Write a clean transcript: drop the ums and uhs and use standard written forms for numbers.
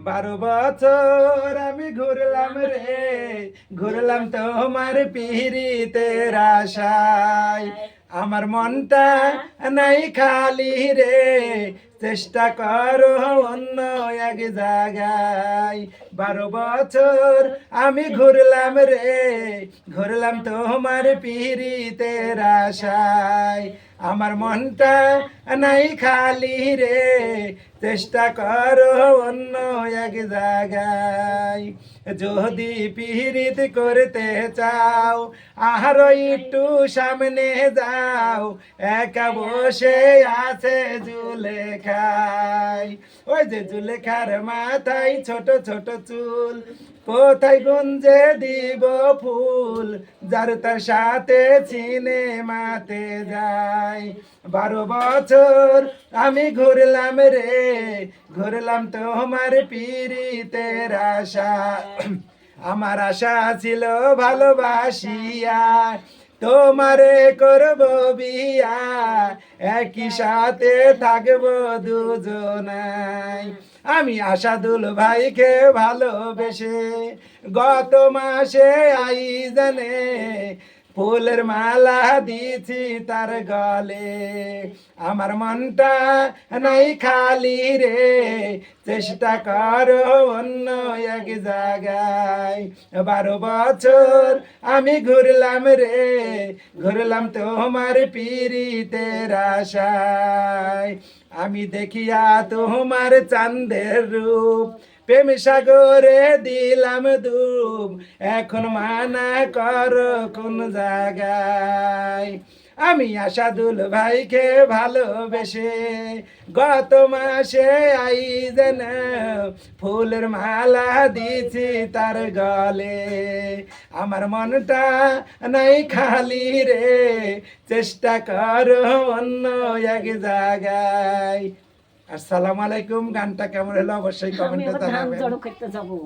12 বছর আমি ঘুরলাম রে, ঘুরলাম তোমার পিরিতের আশায়। আমার মনটা নাই খালি রে, চেষ্টা করো অন্য এক জায়গায়। 12 বছর আমি ঘুরলাম রে, ঘুরলাম তোমার পিরিতের আশায়। আমার মনটা নাই খালি রে, চেষ্টা করো অন্য এক জায়গায়। যদি পিরিত করতে চাও আরো একটু সামনে যাও, একা বসে আছে জুলেখায়। ওই যে জুলেখার মাথায় ছোট ছোট চুল, কোথায় গুঞ্জে দিব ফুল, যার তার সাথে সিনেমাতে যায়। 12 বছর আমি ঘুরলাম রে, ঘুরলাম তোমার পিরিতের আশা। আমার আশা ছিল ভালোবাসিয়া তোমারে করব বিয়া, একই সাথে থাকবো দুজনাই। আমি আশাদুল ভাইকে ভালোবেসে গত মাসে আই জানে ফুলের মালা দিছি তার গলে। আমার মনটা নাই খালি রে, চেষ্টা করো অন্য এক জায়গায়। 12 বছর আমি ঘুরলাম রে, ঘুরলাম তোমার পিরিতের আশায়। আমি দেখিয়া তোমার চাঁদের রূপ, প্রেম সাগরে দিলাম ডুব, এখন মানা করো কোন জায়গায়। আমি আশাদুল ভাইকে ভালোবেসে গত মাসে আই যেন ফুলের মালা দিছি তার গলে। আমার মনটা নাই খালি রে, চেষ্টা করো অন্য এক জায়গায়। আসসালামু আলাইকুম। গানটা কেমন হলো অবশ্যই আমি কমেন্টে আবার ধান জানাবেন। জড়ো করতে যাবো।